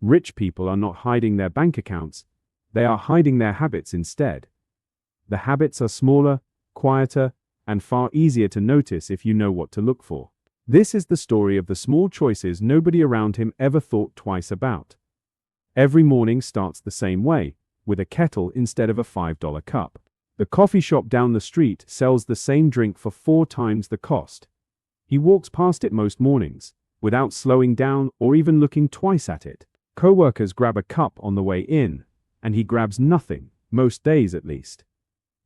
Rich people are not hiding their bank accounts, they are hiding their habits instead. The habits are smaller, quieter, and far easier to notice if you know what to look for. This is the story of the small choices nobody around him ever thought twice about. Every morning starts the same way, with a kettle instead of a $5 cup. The coffee shop down the street sells the same drink for 4 times the cost. He walks past it most mornings, without slowing down or even looking twice at it. Coworkers grab a cup on the way in, and he grabs nothing, most days at least.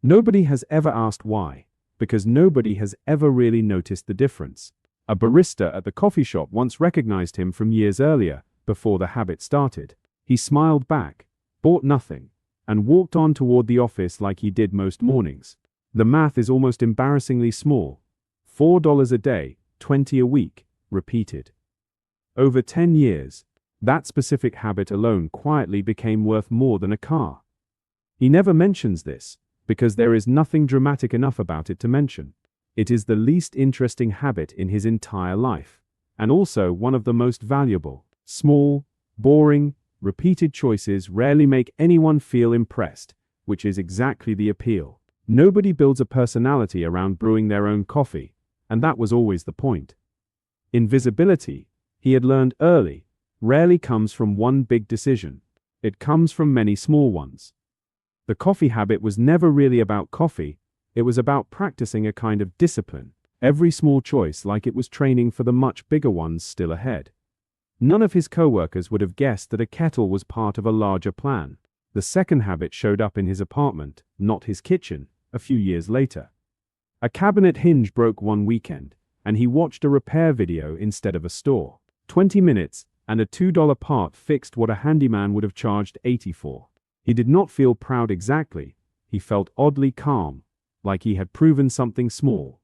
Nobody has ever asked why, because nobody has ever really noticed the difference. A barista at the coffee shop once recognized him from years earlier, before the habit started. He smiled back, bought nothing, and walked on toward the office like he did most mornings. The math is almost embarrassingly small. $4 a day, 20 a week, repeated. Over 10 years, that specific habit alone quietly became worth more than a car. He never mentions this, because there is nothing dramatic enough about it to mention. It is the least interesting habit in his entire life, and also one of the most valuable. Small, boring, repeated choices rarely make anyone feel impressed, which is exactly the appeal. Nobody builds a personality around brewing their own coffee, and that was always the point. Invisibility, he had learned early, rarely comes from one big decision. It comes from many small ones. The coffee habit was never really about coffee, it was about practicing a kind of discipline, every small choice like it was training for the much bigger ones still ahead. None of his coworkers would have guessed that a kettle was part of a larger plan. The second habit showed up in his apartment, not his kitchen, a few years later. A cabinet hinge broke one weekend, and he watched a repair video instead of a store. 20 minutes, and a $2 part fixed what a handyman would have charged $80 for. He did not feel proud exactly, he felt oddly calm, like he had proven something small.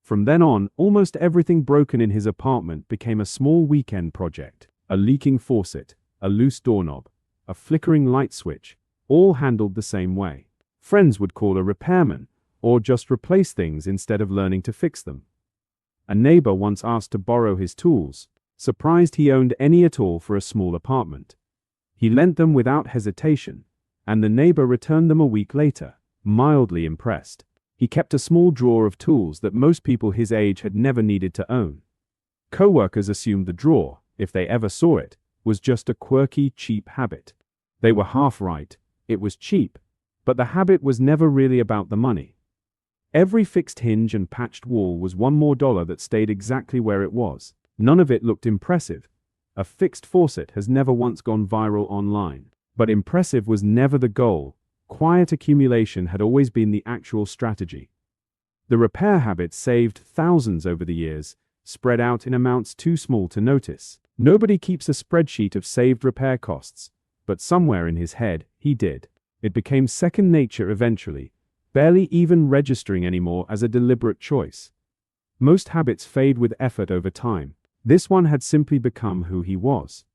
From then on, almost everything broken in his apartment became a small weekend project. A leaking faucet, a loose doorknob, a flickering light switch, all handled the same way. Friends would call a repairman, or just replace things instead of learning to fix them. A neighbor once asked to borrow his tools, surprised he owned any at all for a small apartment. He lent them without hesitation, and the neighbor returned them a week later, mildly impressed. He kept a small drawer of tools that most people his age had never needed to own. Coworkers assumed the drawer, if they ever saw it, was just a quirky, cheap habit. They were half right, it was cheap, but the habit was never really about the money. Every fixed hinge and patched wall was one more dollar that stayed exactly where it was. None of it looked impressive. A fixed faucet has never once gone viral online. But impressive was never the goal. Quiet accumulation had always been the actual strategy. The repair habit saved thousands over the years, spread out in amounts too small to notice. Nobody keeps a spreadsheet of saved repair costs, but somewhere in his head, he did. It became second nature eventually, barely even registering anymore as a deliberate choice. Most habits fade with effort over time. This one had simply become who he was.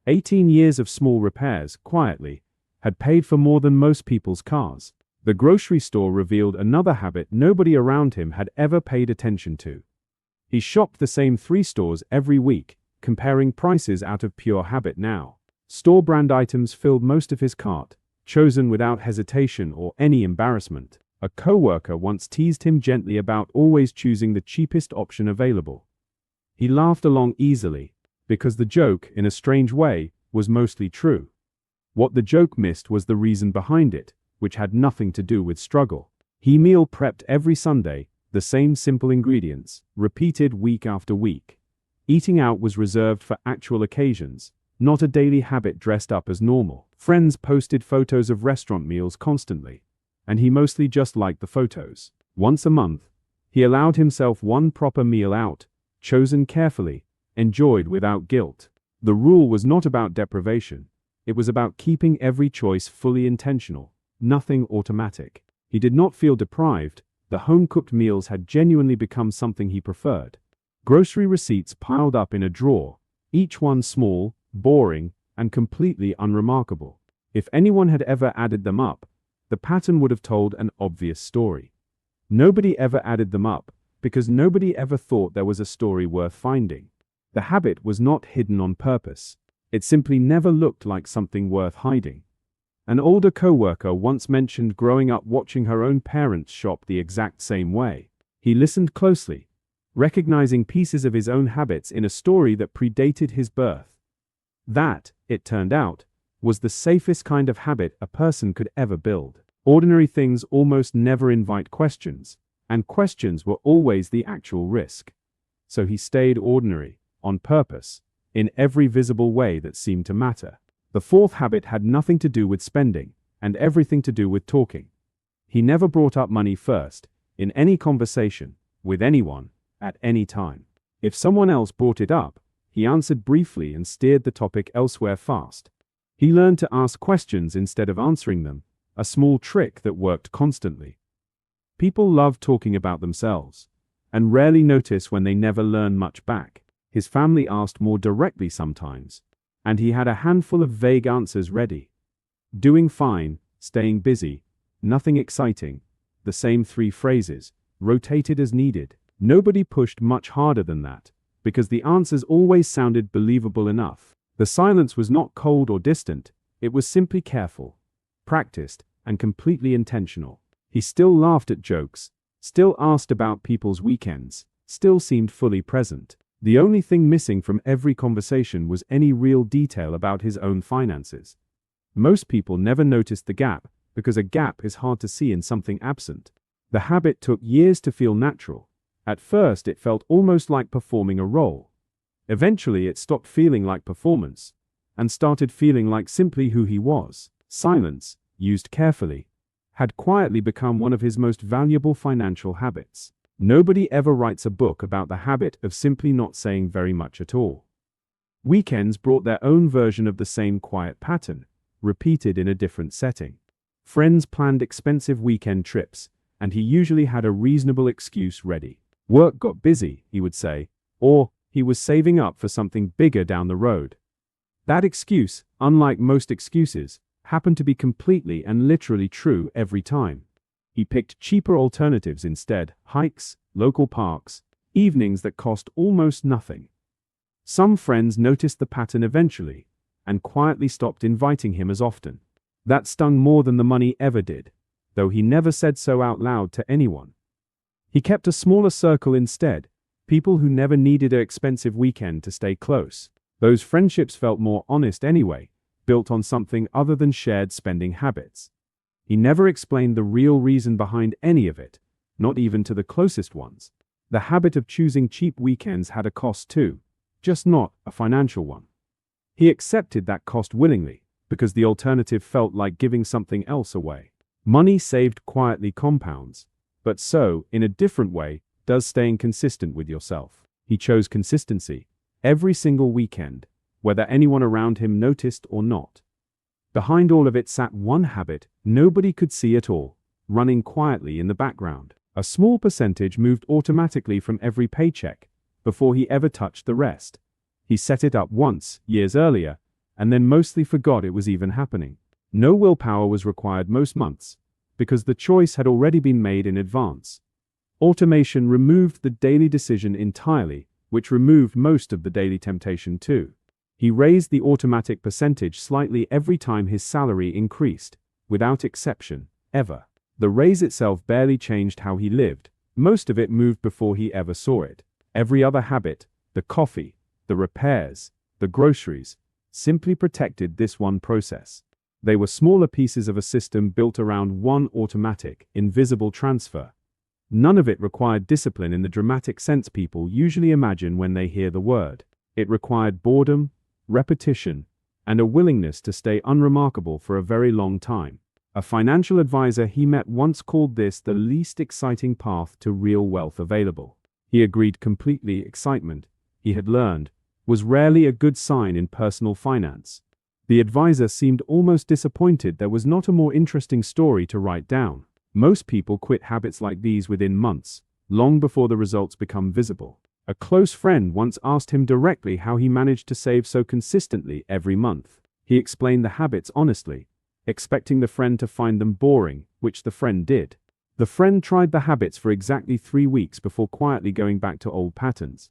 18 years of small repairs, quietly, had paid for more than most people's cars. The grocery store revealed another habit nobody around him had ever paid attention to. He shopped the same 3 stores every week, comparing prices out of pure habit now. Store brand items filled most of his cart, chosen without hesitation or any embarrassment. A coworker once teased him gently about always choosing the cheapest option available. He laughed along easily, because the joke, in a strange way, was mostly true. What the joke missed was the reason behind it, which had nothing to do with struggle. He meal prepped every Sunday, the same simple ingredients, repeated week after week. Eating out was reserved for actual occasions, not a daily habit dressed up as normal. Friends posted photos of restaurant meals constantly, and he mostly just liked the photos. Once a month, he allowed himself one proper meal out, chosen carefully, enjoyed without guilt. The rule was not about deprivation. It was about keeping every choice fully intentional, nothing automatic. He did not feel deprived. The home-cooked meals had genuinely become something he preferred. Grocery receipts piled up in a drawer, each one small, boring, and completely unremarkable. If anyone had ever added them up, the pattern would have told an obvious story. Nobody ever added them up, because nobody ever thought there was a story worth finding. The habit was not hidden on purpose. It simply never looked like something worth hiding. An older coworker once mentioned growing up watching her own parents shop the exact same way. He listened closely, recognizing pieces of his own habits in a story that predated his birth. That, it turned out, was the safest kind of habit a person could ever build. Ordinary things almost never invite questions, and questions were always the actual risk. So he stayed ordinary, on purpose, in every visible way that seemed to matter. The fourth habit had nothing to do with spending, and everything to do with talking. He never brought up money first, in any conversation, with anyone, at any time. If someone else brought it up, he answered briefly and steered the topic elsewhere fast. He learned to ask questions instead of answering them, a small trick that worked constantly. People love talking about themselves, and rarely notice when they never learn much back. His family asked more directly sometimes, and he had a handful of vague answers ready. Doing fine, staying busy, nothing exciting, the same 3 phrases, rotated as needed. Nobody pushed much harder than that, because the answers always sounded believable enough. The silence was not cold or distant, it was simply careful, practiced, and completely intentional. He still laughed at jokes, still asked about people's weekends, still seemed fully present. The only thing missing from every conversation was any real detail about his own finances. Most people never noticed the gap, because a gap is hard to see in something absent. The habit took years to feel natural. At first it felt almost like performing a role. Eventually it stopped feeling like performance, and started feeling like simply who he was. Silence, used carefully, had quietly become one of his most valuable financial habits. Nobody ever writes a book about the habit of simply not saying very much at all. Weekends brought their own version of the same quiet pattern, repeated in a different setting. Friends planned expensive weekend trips, and he usually had a reasonable excuse ready. Work got busy, he would say, or he was saving up for something bigger down the road. That excuse, unlike most excuses, happened to be completely and literally true every time. He picked cheaper alternatives instead, hikes, local parks, evenings that cost almost nothing. Some friends noticed the pattern eventually, and quietly stopped inviting him as often. That stung more than the money ever did, though he never said so out loud to anyone. He kept a smaller circle instead, people who never needed an expensive weekend to stay close. Those friendships felt more honest anyway, built on something other than shared spending habits. He never explained the real reason behind any of it, not even to the closest ones. The habit of choosing cheap weekends had a cost too, just not a financial one. He accepted that cost willingly, because the alternative felt like giving something else away. Money saved quietly compounds, but so, in a different way, does staying consistent with yourself. He chose consistency, every single weekend, whether anyone around him noticed or not. Behind all of it sat one habit nobody could see at all, running quietly in the background. A small percentage moved automatically from every paycheck, before he ever touched the rest. He set it up once, years earlier, and then mostly forgot it was even happening. No willpower was required most months, because the choice had already been made in advance. Automation removed the daily decision entirely, which removed most of the daily temptation too. He raised the automatic percentage slightly every time his salary increased, without exception, ever. The raise itself barely changed how he lived, most of it moved before he ever saw it. Every other habit, the coffee, the repairs, the groceries, simply protected this one process. They were smaller pieces of a system built around one automatic, invisible transfer. None of it required discipline in the dramatic sense people usually imagine when they hear the word. It required boredom, repetition, and a willingness to stay unremarkable for a very long time. A financial advisor he met once called this the least exciting path to real wealth available. He agreed completely. Excitement, he had learned, was rarely a good sign in personal finance. The advisor seemed almost disappointed there was not a more interesting story to write down. Most people quit habits like these within months, long before the results become visible. A close friend once asked him directly how he managed to save so consistently every month. He explained the habits honestly, expecting the friend to find them boring, which the friend did. The friend tried the habits for exactly 3 weeks before quietly going back to old patterns.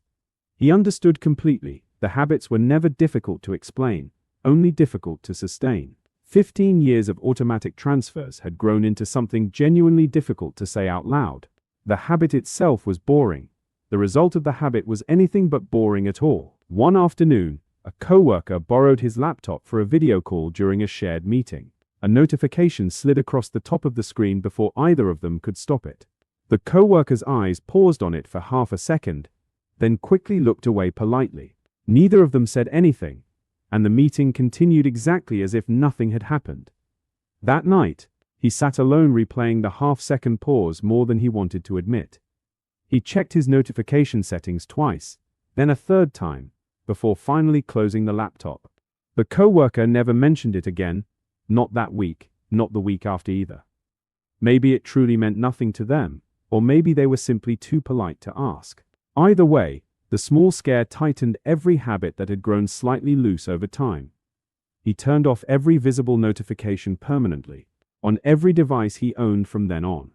He understood completely, The habits were never difficult to explain, only difficult to sustain. 15 years of automatic transfers had grown into something genuinely difficult to say out loud. The habit itself was boring. The result of the habit was anything but boring at all. One afternoon, a coworker borrowed his laptop for a video call during a shared meeting. A notification slid across the top of the screen before either of them could stop it. The coworker's eyes paused on it for half a second, then quickly looked away politely. Neither of them said anything, and the meeting continued exactly as if nothing had happened. That night, he sat alone replaying the half-second pause more than he wanted to admit. He checked his notification settings twice, then a third time, before finally closing the laptop. The coworker never mentioned it again, not that week, not the week after either. Maybe it truly meant nothing to them, or maybe they were simply too polite to ask. Either way, the small scare tightened every habit that had grown slightly loose over time. He turned off every visible notification permanently, on every device he owned from then on.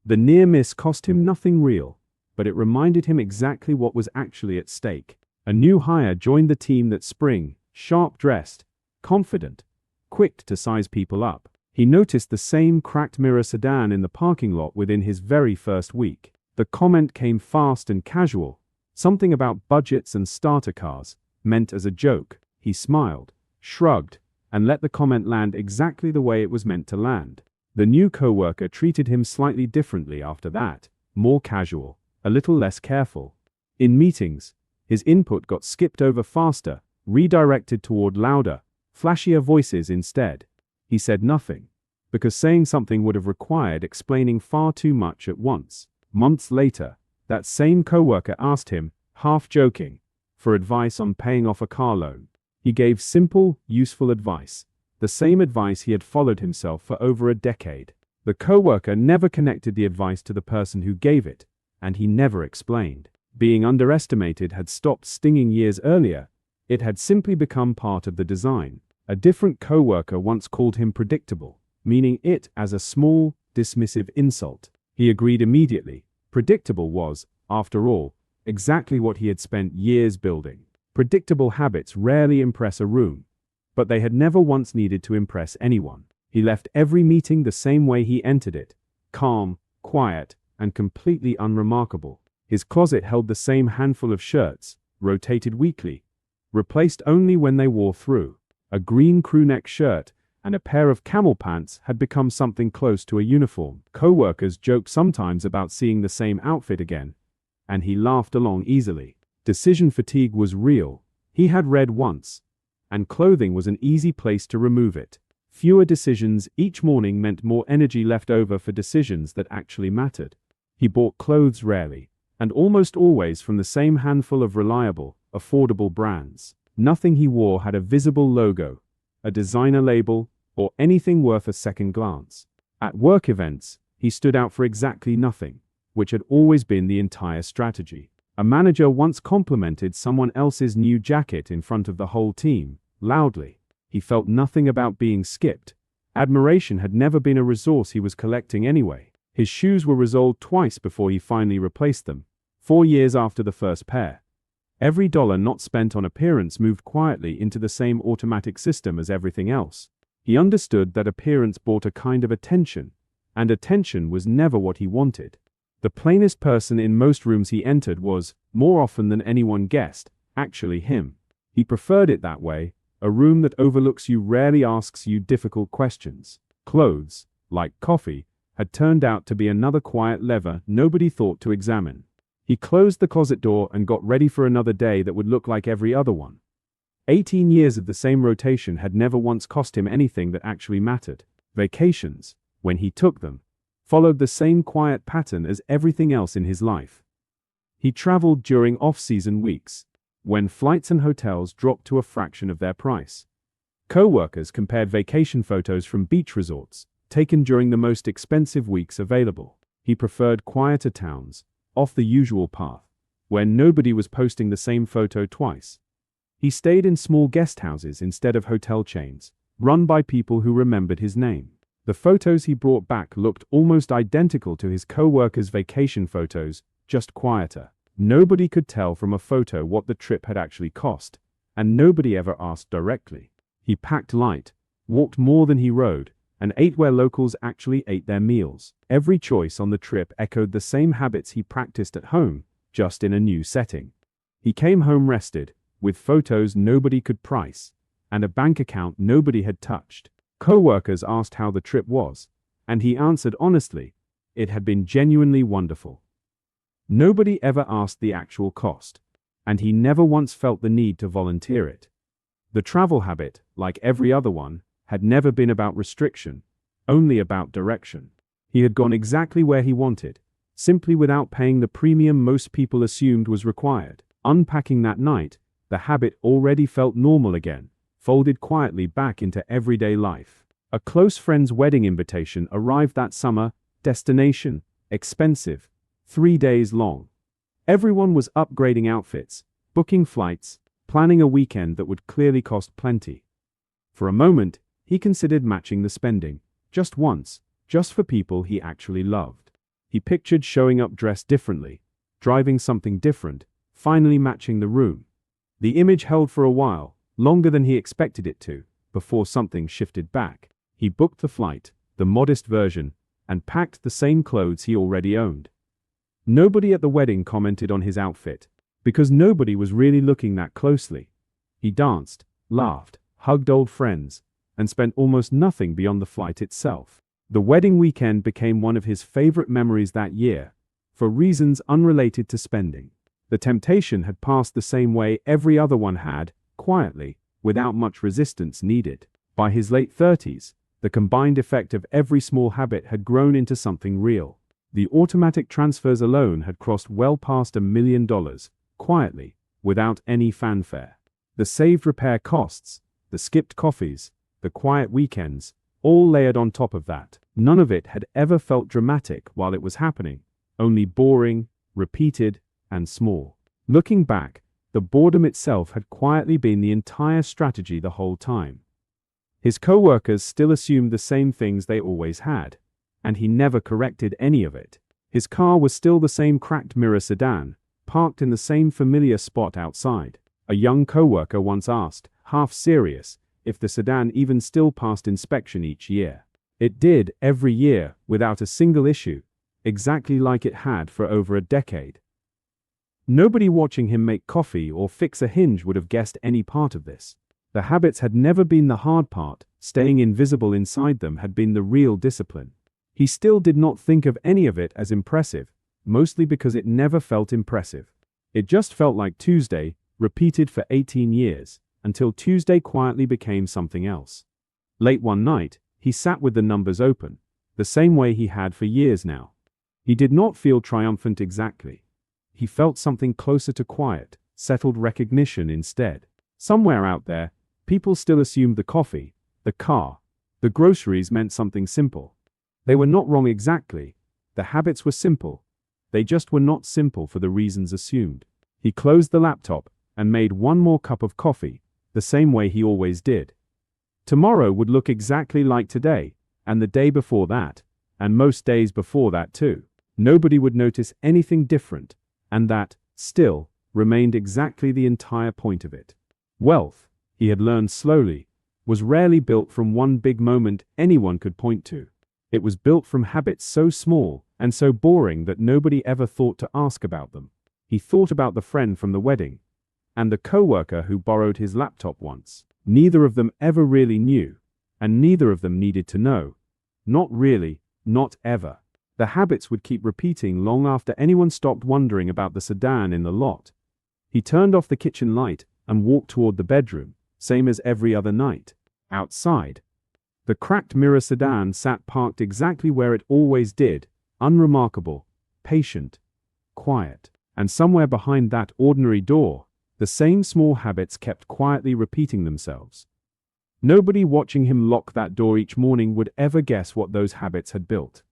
The near miss cost him nothing real, but it reminded him exactly what was actually at stake. A new hire joined the team that spring, sharp-dressed, confident, quick to size people up. He noticed the same cracked mirror sedan in the parking lot within his very first week. The comment came fast and casual, something about budgets and starter cars, meant as a joke. He smiled, shrugged, and let the comment land exactly the way it was meant to land. The new coworker treated him slightly differently after that, more casual, a little less careful. In meetings, his input got skipped over faster, redirected toward louder, flashier voices instead. He said nothing, because saying something would have required explaining far too much at once. Months later, that same coworker asked him, half joking, for advice on paying off a car loan. He gave simple, useful advice, the same advice he had followed himself for over a decade. The coworker never connected the advice to the person who gave it, and he never explained. Being underestimated had stopped stinging years earlier. It had simply become part of the design. A different coworker once called him predictable, meaning it as a small, dismissive insult. He agreed immediately. Predictable was, after all, exactly what he had spent years building. Predictable habits rarely impress a room, but they had never once needed to impress anyone. He left every meeting the same way he entered it, calm, quiet, and completely unremarkable. His closet held the same handful of shirts, rotated weekly, replaced only when they wore through. A green crewneck shirt and a pair of camel pants had become something close to a uniform. Coworkers joked sometimes about seeing the same outfit again, and he laughed along easily. Decision fatigue was real. He had read once, and clothing was an easy place to remove it. Fewer decisions each morning meant more energy left over for decisions that actually mattered. He bought clothes rarely, and almost always from the same handful of reliable, affordable brands. Nothing he wore had a visible logo, a designer label, or anything worth a second glance. At work events, he stood out for exactly nothing, which had always been the entire strategy. A manager once complimented someone else's new jacket in front of the whole team, loudly. He felt nothing about being skipped. Admiration had never been a resource he was collecting anyway. His shoes were resoled twice before he finally replaced them, 4 years after the first pair. Every dollar not spent on appearance moved quietly into the same automatic system as everything else. He understood that appearance brought a kind of attention, and attention was never what he wanted. The plainest person in most rooms he entered was, more often than anyone guessed, actually him. He preferred it that way. A room that overlooks you rarely asks you difficult questions. Clothes, like coffee, had turned out to be another quiet lever nobody thought to examine. He closed the closet door and got ready for another day that would look like every other one. 18 years of the same rotation had never once cost him anything that actually mattered. Vacations, when he took them, followed the same quiet pattern as everything else in his life. He traveled during off-season weeks, when flights and hotels dropped to a fraction of their price. Co-workers compared vacation photos from beach resorts, taken during the most expensive weeks available. He preferred quieter towns, off the usual path, where nobody was posting the same photo twice. He stayed in small guest houses instead of hotel chains, run by people who remembered his name. The photos he brought back looked almost identical to his co-workers' vacation photos, just quieter. Nobody could tell from a photo what the trip had actually cost, and nobody ever asked directly. He packed light, walked more than he rode, and ate where locals actually ate their meals. Every choice on the trip echoed the same habits he practiced at home, just in a new setting. He came home rested, with photos nobody could price, and a bank account nobody had touched. Co-workers asked how the trip was, and he answered honestly, it had been genuinely wonderful. Nobody ever asked the actual cost, and he never once felt the need to volunteer it. The travel habit, like every other one, had never been about restriction, only about direction. He had gone exactly where he wanted, simply without paying the premium most people assumed was required. Unpacking that night, the habit already felt normal again, folded quietly back into everyday life. A close friend's wedding invitation arrived that summer, destination, expensive, 3 days long. Everyone was upgrading outfits, booking flights, planning a weekend that would clearly cost plenty. For a moment, he considered matching the spending, just once, just for people he actually loved. He pictured showing up dressed differently, driving something different, finally matching the room. The image held for a while, longer than he expected it to, before something shifted back. He booked the flight, the modest version, and packed the same clothes he already owned. Nobody at the wedding commented on his outfit, because nobody was really looking that closely. He danced, laughed, hugged old friends, and spent almost nothing beyond the flight itself. The wedding weekend became one of his favorite memories that year, for reasons unrelated to spending. The temptation had passed the same way every other one had, quietly, without much resistance needed. By his late 30s, the combined effect of every small habit had grown into something real. The automatic transfers alone had crossed well past $1 million, quietly, without any fanfare. The saved repair costs, the skipped coffees, the quiet weekends, all layered on top of that. None of it had ever felt dramatic while it was happening, only boring, repeated, and small. Looking back, the boredom itself had quietly been the entire strategy the whole time. His co-workers still assumed the same things they always had, and he never corrected any of it. His car was still the same cracked mirror sedan, parked in the same familiar spot outside. A young co-worker once asked, half serious, if the sedan even still passed inspection each year. It did, every year, without a single issue, exactly like it had for over a decade. Nobody watching him make coffee or fix a hinge would have guessed any part of this. The habits had never been the hard part, staying invisible inside them had been the real discipline. He still did not think of any of it as impressive, mostly because it never felt impressive. It just felt like Tuesday, repeated for 18 years, until Tuesday quietly became something else. Late one night, he sat with the numbers open, the same way he had for years now. He did not feel triumphant exactly. He felt something closer to quiet, settled recognition instead. Somewhere out there, people still assumed the coffee, the car, the groceries meant something simple. They were not wrong exactly. The habits were simple. They just were not simple for the reasons assumed. He closed the laptop and made one more cup of coffee, the same way he always did. Tomorrow would look exactly like today, and the day before that, and most days before that too. Nobody would notice anything different, and that, still, remained exactly the entire point of it. Wealth, he had learned slowly, was rarely built from one big moment anyone could point to. It was built from habits so small and so boring that nobody ever thought to ask about them. He thought about the friend from the wedding, and the co-worker who borrowed his laptop once. Neither of them ever really knew, and neither of them needed to know. Not really, not ever. The habits would keep repeating long after anyone stopped wondering about the sedan in the lot. He turned off the kitchen light and walked toward the bedroom, same as every other night. Outside, the cracked mirror sedan sat parked exactly where it always did, unremarkable, patient, quiet. And somewhere behind that ordinary door, the same small habits kept quietly repeating themselves. Nobody watching him lock that door each morning would ever guess what those habits had built.